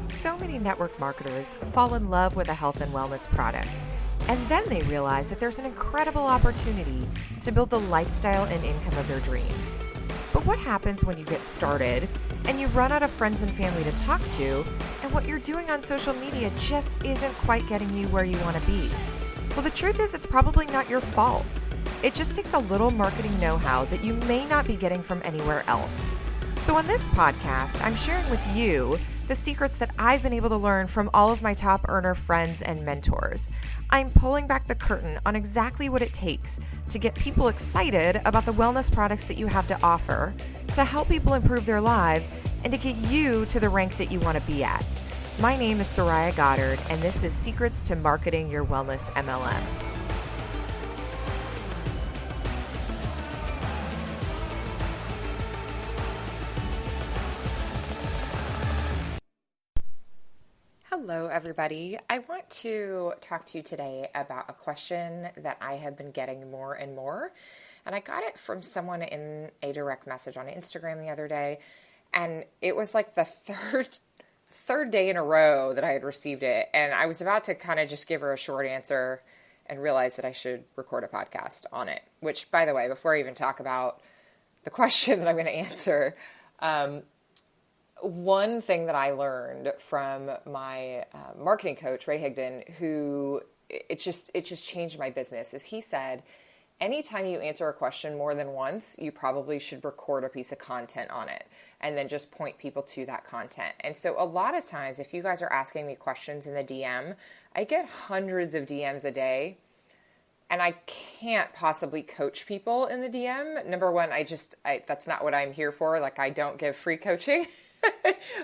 So many network marketers fall in love with a health and wellness product, and then they realize that there's an incredible opportunity to build the lifestyle and income of their dreams. But what happens when you get started and you run out of friends and family to talk to, and what you're doing on social media just isn't quite getting you where you want to be? Well, the truth is it's probably not your fault. It just takes a little marketing know-how that you may not be getting from anywhere else. So on this podcast, I'm sharing with you the secrets that I've been able to learn from all of my top earner friends and mentors. I'm pulling back the curtain on exactly what it takes to get people excited about the wellness products that you have to offer, to help people improve their lives, and to get you to the rank that you want to be at. My name is Soraya Goddard, and this is Secrets to Marketing Your Wellness MLM. Hello, everybody. I want to talk to you today about a question that I have been getting more and more. And I got it from someone in a direct message on Instagram the other day. And it was like the third day in a row that I had received it. And I was about to kind of just give her a short answer and realize that I should record a podcast on it. Which, by the way, before I even talk about the question that I'm going to answer, one thing that I learned from my marketing coach, Ray Higdon, who it just changed my business, is he said, anytime you answer a question more than once, you probably should record a piece of content on it and then just point people to that content. And so a lot of times, if you guys are asking me questions in the DM, I get hundreds of DMs a day. And I can't possibly coach people in the DM. Number one, that's not what I'm here for. Like, I don't give free coaching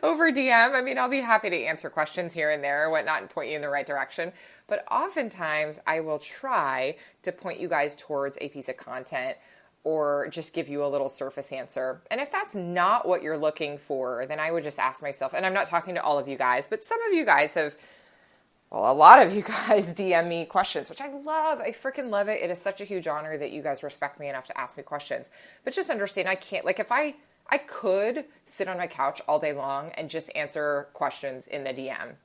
over DM. I mean, I'll be happy to answer questions here and there and whatnot and point you in the right direction. But oftentimes I will try to point you guys towards a piece of content or just give you a little surface answer. And if that's not what you're looking for, then I would just ask myself, and I'm not talking to all of you guys, but some of you guys a lot of you guys DM me questions, which I love. I freaking love it. It is such a huge honor that you guys respect me enough to ask me questions. But just understand, I can't, like, if I could sit on my couch all day long and just answer questions in the DM,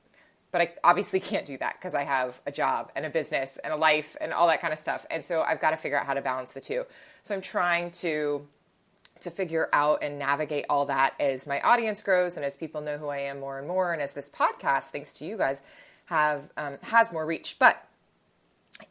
but I obviously can't do that because I have a job and a business and a life and all that kind of stuff. And so I've got to figure out how to balance the two. So I'm trying to figure out and navigate all that as my audience grows and as people know who I am more and more. And as this podcast, thanks to you guys, has more reach. But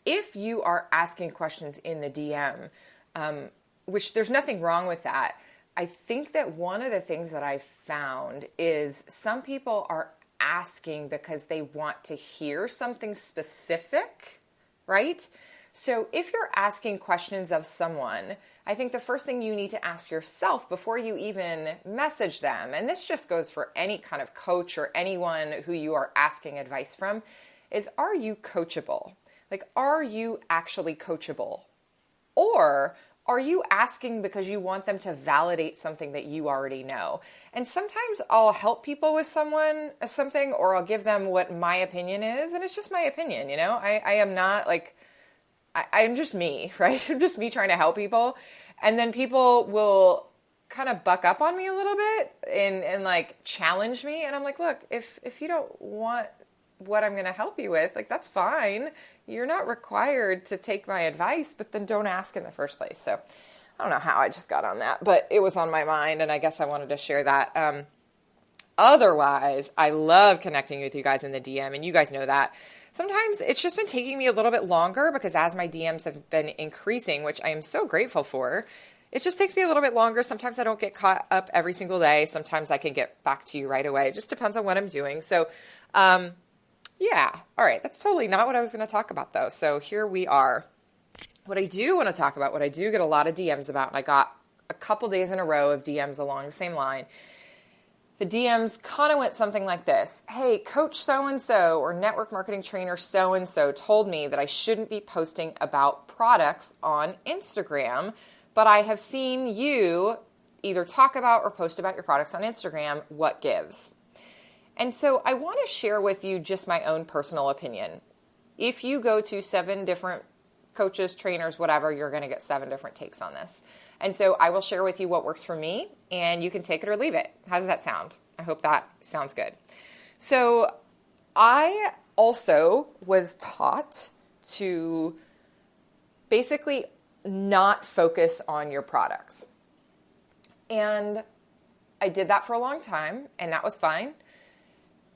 if you are asking questions in the DM, which there's nothing wrong with that, I think that one of the things that I've found is some people are asking because they want to hear something specific, right? So if you're asking questions of someone, I think the first thing you need to ask yourself before you even message them, and this just goes for any kind of coach or anyone who you are asking advice from, is, are you coachable? Like, are you actually coachable? Or are you asking because you want them to validate something that you already know? And sometimes I'll help people with something, or I'll give them what my opinion is, and it's just my opinion, you know? I am not like, I'm just me, right? I'm just me trying to help people. And then people will kind of buck up on me a little bit and like challenge me. And I'm like, look, if you don't want what I'm going to help you with, like, that's fine. You're not required to take my advice, but then don't ask in the first place. So I don't know how I just got on that, but it was on my mind, and I guess I wanted to share that. Otherwise, I love connecting with you guys in the DM, and you guys know that. Sometimes it's just been taking me a little bit longer because as my DMs have been increasing, which I am so grateful for, it just takes me a little bit longer. Sometimes I don't get caught up every single day. Sometimes I can get back to you right away. It just depends on what I'm doing. So, yeah. All right. That's totally not what I was going to talk about, though. So here we are. What I do want to talk about, what I do get a lot of DMs about, and I got a couple days in a row of DMs along the same line. The DMs kind of went something like this. Hey, coach so-and-so or network marketing trainer so-and-so told me that I shouldn't be posting about products on Instagram, but I have seen you either talk about or post about your products on Instagram. What gives? And so I want to share with you just my own personal opinion. If you go to 7 different coaches, trainers, whatever, you're going to get 7 different takes on this. And so I will share with you what works for me, and you can take it or leave it. How does that sound? I hope that sounds good. So I also was taught to basically not focus on your products. And I did that for a long time, and that was fine.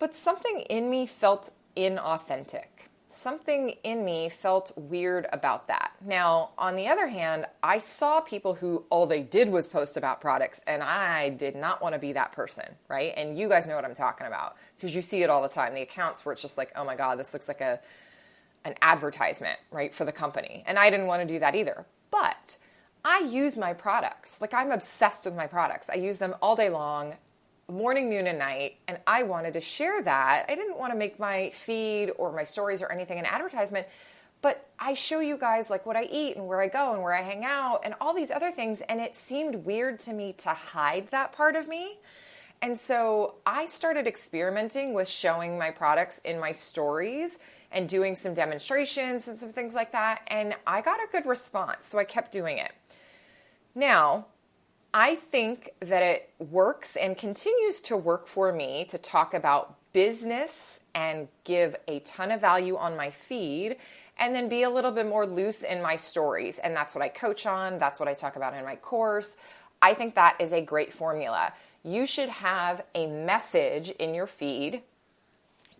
But something in me felt inauthentic. Something in me felt weird about that. Now, on the other hand, I saw people who all they did was post about products, and I did not want to be that person, right? And you guys know what I'm talking about because you see it all the time. The accounts where it's just like, oh my God, this looks like an advertisement, right, for the company. And I didn't want to do that either. But I use my products. Like, I'm obsessed with my products. I use them all day long, morning, noon, and night, and I wanted to share that. I didn't want to make my feed or my stories or anything an advertisement, but I show you guys like what I eat and where I go and where I hang out and all these other things, and it seemed weird to me to hide that part of me. And so I started experimenting with showing my products in my stories and doing some demonstrations and some things like that, and I got a good response, so I kept doing it. Now, I think that it works and continues to work for me to talk about business and give a ton of value on my feed and then be a little bit more loose in my stories. And that's what I coach on. That's what I talk about in my course. I think that is a great formula. You should have a message in your feed.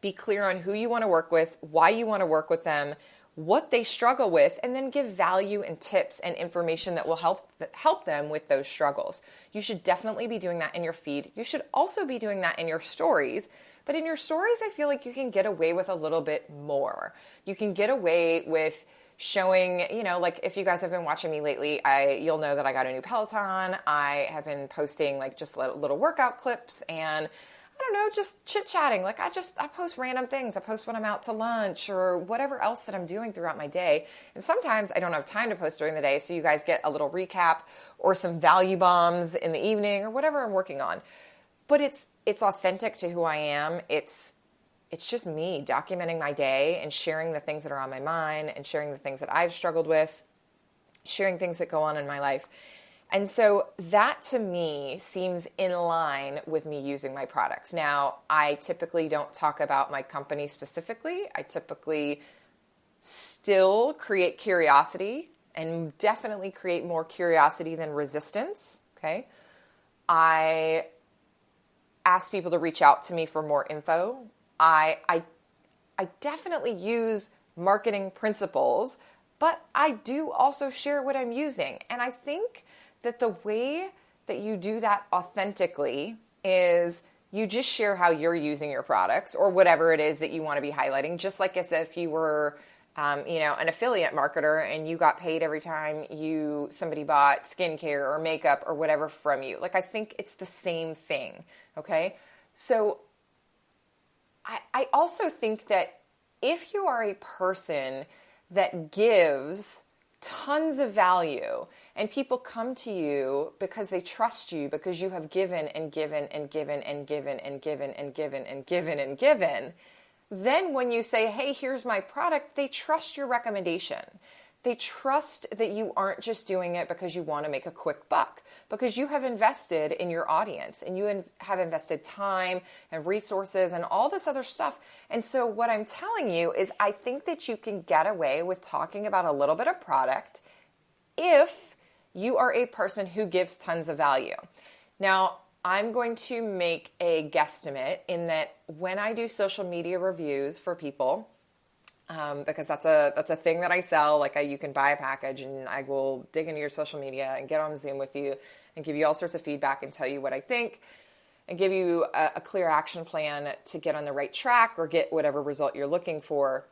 Be clear on who you want to work with, why you want to work with them, what they struggle with, and then give value and tips and information that will help them with those struggles. You should definitely be doing that in your feed. You should also be doing that in your stories. But in your stories, I feel like you can get away with a little bit more. You can get away with showing, like if you guys have been watching me lately, you'll know that I got a new Peloton. I have been posting like just little workout clips and I don't know, just chit-chatting. Like I post random things. I post when I'm out to lunch or whatever else that I'm doing throughout my day. And sometimes I don't have time to post during the day, so you guys get a little recap or some value bombs in the evening or whatever I'm working on. But it's authentic to who I am. It's just me documenting my day and sharing the things that are on my mind and sharing the things that I've struggled with, sharing things that go on in my life. And so that to me seems in line with me using my products. Now, I typically don't talk about my company specifically. I typically still create curiosity and definitely create more curiosity than resistance, okay? I ask people to reach out to me for more info. I definitely use marketing principles, but I do also share what I'm using. And I think that the way that you do that authentically is you just share how you're using your products or whatever it is that you want to be highlighting, just like as if you were, an affiliate marketer and you got paid every time somebody bought skincare or makeup or whatever from you. Like, I think it's the same thing, okay? So I also think that if you are a person that gives tons of value and people come to you because they trust you because you have given and given and given and given and given and given and given and given, then when you say, hey, here's my product, they trust your recommendation. They trust that you aren't just doing it because you want to make a quick buck, because you have invested in your audience and you have invested time and resources and all this other stuff. And so what I'm telling you is I think that you can get away with talking about a little bit of product if you are a person who gives tons of value. Now, I'm going to make a guesstimate in that when I do social media reviews for people, because that's a thing that I sell. Like you can buy a package and I will dig into your social media and get on Zoom with you and give you all sorts of feedback and tell you what I think and give you a clear action plan to get on the right track or get whatever result you're looking for.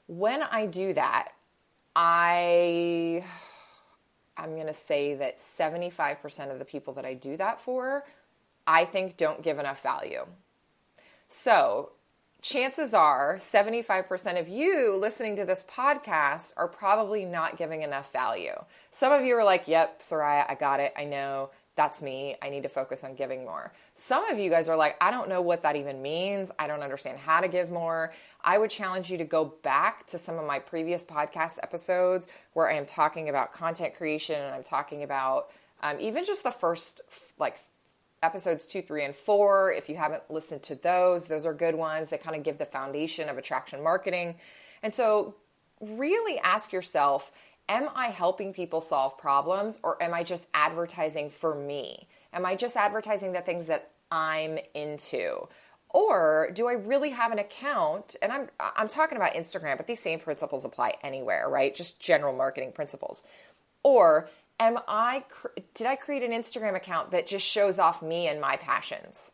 When I do that, I'm going to say that 75% of the people that I do that for, I think don't give enough value. So chances are 75% of you listening to this podcast are probably not giving enough value. Some of you are like, yep, Soraya, I got it. I know that's me. I need to focus on giving more. Some of you guys are like, I don't know what that even means. I don't understand how to give more. I would challenge you to go back to some of my previous podcast episodes where I am talking about content creation and I'm talking about even just the first episodes 2, 3, and 4. If you haven't listened to those are good ones that kind of give the foundation of attraction marketing. And so really ask yourself, am I helping people solve problems, or am I just advertising for me? Am I just advertising the things that I'm into? Or do I really have an account? And I'm talking about Instagram, but these same principles apply anywhere, right? Just general marketing principles. Or did I create an Instagram account that just shows off me and my passions?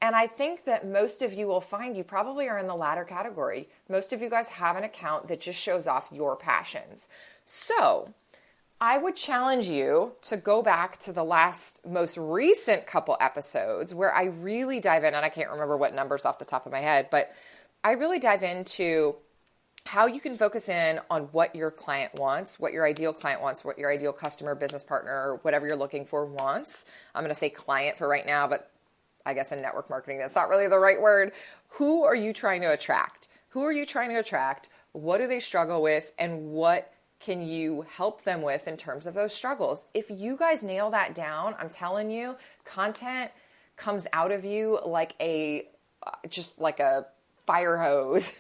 And I think that most of you will find you probably are in the latter category. Most of you guys have an account that just shows off your passions. So I would challenge you to go back to the most recent couple episodes where I really dive in, and I can't remember what numbers off the top of my head, but I really dive into how you can focus in on what your client wants, what your ideal client wants, what your ideal customer, business partner, whatever you're looking for wants. I'm going to say client for right now, but I guess in network marketing, that's not really the right word. Who are you trying to attract? Who are you trying to attract? What do they struggle with? And what can you help them with in terms of those struggles? If you guys nail that down, I'm telling you, content comes out of you like just like a fire hose.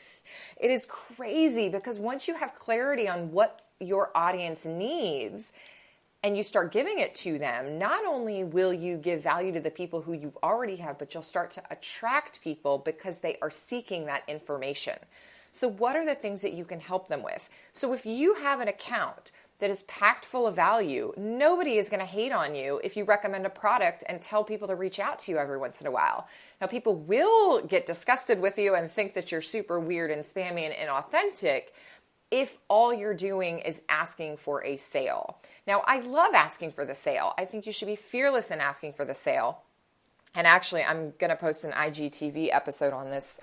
It is crazy because once you have clarity on what your audience needs, and you start giving it to them, not only will you give value to the people who you already have, but you'll start to attract people because they are seeking that information. So what are the things that you can help them with? So if you have an account that is packed full of value, nobody is going to hate on you if you recommend a product and tell people to reach out to you every once in a while. Now, people will get disgusted with you and think that you're super weird and spammy and inauthentic if all you're doing is asking for a sale. Now, I love asking for the sale. I think you should be fearless in asking for the sale. And actually, I'm going to post an IGTV episode on this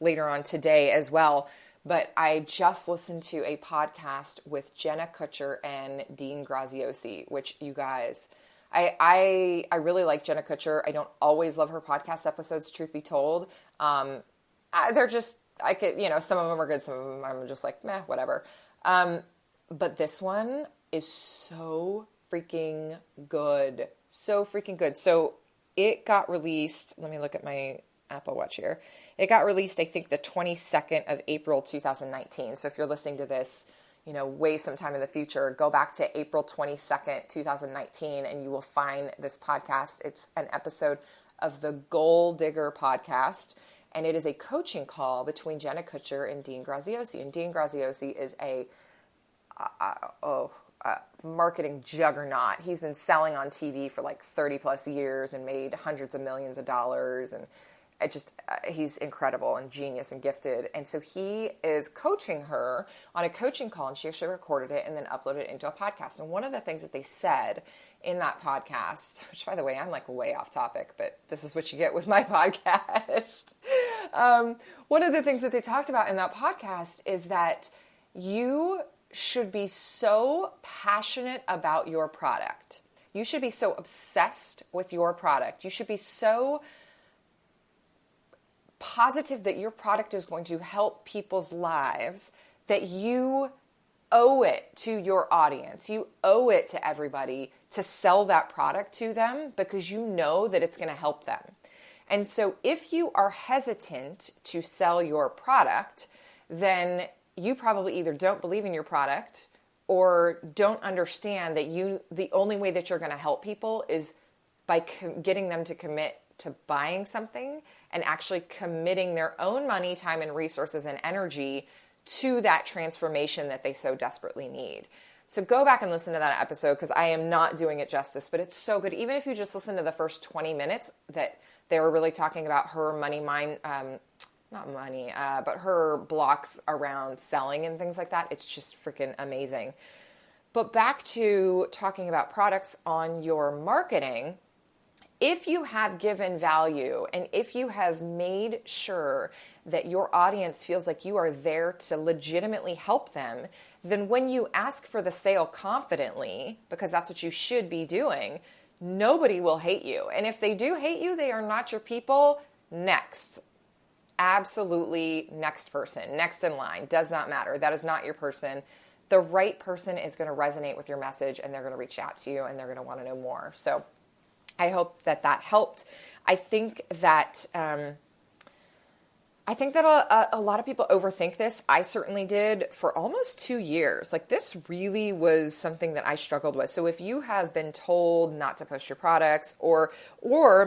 later on today as well. But I just listened to a podcast with Jenna Kutcher and Dean Graziosi, which you guys, I really like Jenna Kutcher. I don't always love her podcast episodes, truth be told. They're just, some of them are good, some of them I'm just like, meh, whatever. But this one is so freaking good. So freaking good. So it got released. Let me look at my Apple Watch here. It got released, I think, the 22nd of April, 2019. So if you're listening to this, way sometime in the future, go back to April 22nd, 2019, and you will find this podcast. It's an episode of the Goal Digger podcast. And it is a coaching call between Jenna Kutcher and Dean Graziosi. And Dean Graziosi is a marketing juggernaut. He's been selling on TV for like 30 plus years and made hundreds of millions of dollars. And he's incredible and genius and gifted. And so he is coaching her on a coaching call, and she actually recorded it and then uploaded it into a podcast. And one of the things that they said in that podcast, which by the way, I'm like way off topic, but this is what you get with my podcast. One of the things that they talked about in that podcast is that you should be so passionate about your product. You should be so obsessed with your product. You should be so positive that your product is going to help people's lives that you owe it to your audience. You owe it to everybody to sell that product to them because you know that it's going to help them. And so if you are hesitant to sell your product, then you probably either don't believe in your product or don't understand that the only way that you're going to help people is by getting them to commit to buying something and actually committing their own money, time, and resources and energy to that transformation that they so desperately need. So go back and listen to that episode because I am not doing it justice, but it's so good. Even if you just listen to the first 20 minutes that they were really talking about her but her blocks around selling and things like that. It's just freaking amazing. But back to talking about products on your marketing, if you have given value and if you have made sure that your audience feels like you are there to legitimately help them, then when you ask for the sale confidently, because that's what you should be doing, nobody will hate you. And if they do hate you, they are not your people. Next. Absolutely next person. Next in line. Does not matter. That is not your person. The right person is going to resonate with your message and they're going to reach out to you and they're going to want to know more. So I hope that helped. I think that a lot of people overthink this. I certainly did for almost 2 years. Like, this really was something that I struggled with. So if you have been told not to post your products, or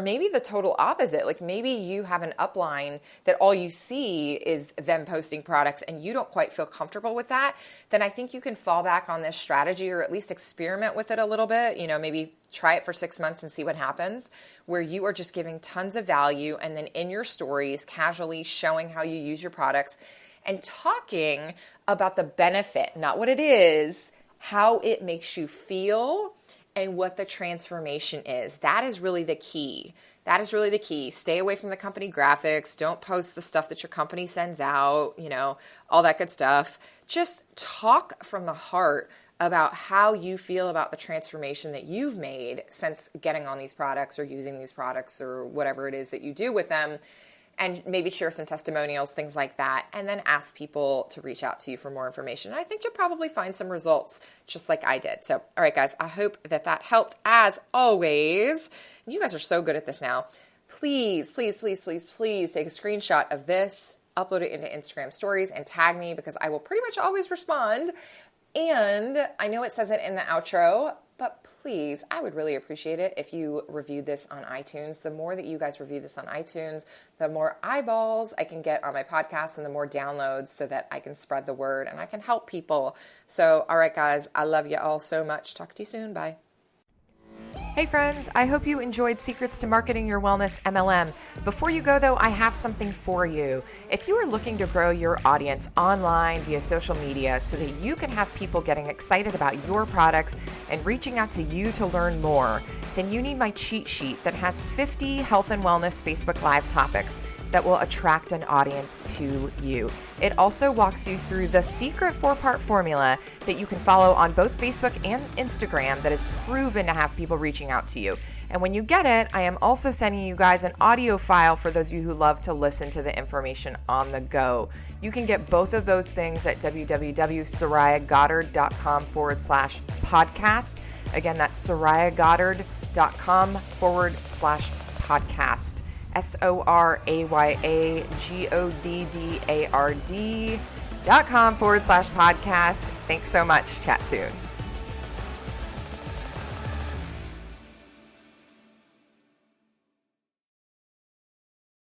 maybe the total opposite, like maybe you have an upline that all you see is them posting products and you don't quite feel comfortable with that, then I think you can fall back on this strategy, or at least experiment with it a little bit. Maybe try it for 6 months and see what happens, where you are just giving tons of value, and then in your stories, casually showing how you use your products and talking about the benefit, not what it is, how it makes you feel, and what the transformation is. That is really the key. Stay away from the company graphics. Don't post the stuff that your company sends out, all that good stuff. Just talk from the heart about how you feel about the transformation that you've made since getting on these products or using these products or whatever it is that you do with them, and maybe share some testimonials, things like that, and then ask people to reach out to you for more information. And I think you'll probably find some results just like I did. So, all right, guys, I hope that helped. As always, you guys are so good at this now. Please, please, please, please, please take a screenshot of this, upload it into Instagram stories, and tag me, because I will pretty much always respond. And I know it says it in the outro, but please, I would really appreciate it if you reviewed this on iTunes. The more that you guys review this on iTunes, the more eyeballs I can get on my podcast and the more downloads, so that I can spread the word and I can help people. So, all right, guys, I love you all so much. Talk to you soon. Bye. Hey friends, I hope you enjoyed Secrets to Marketing Your Wellness MLM. Before you go though, I have something for you. If you are looking to grow your audience online via social media so that you can have people getting excited about your products and reaching out to you to learn more, then you need my cheat sheet that has 50 health and wellness Facebook Live topics that will attract an audience to you. It also walks you through the secret 4-part formula that you can follow on both Facebook and Instagram that is proven to have people reaching out to you. And when you get it, I am also sending you guys an audio file for those of you who love to listen to the information on the go. You can get both of those things at www.sorayagoddard.com/podcast. Again, that's sorayagoddard.com/podcast. SORAYAGODDARD.com/podcast. Thanks so much. Chat soon.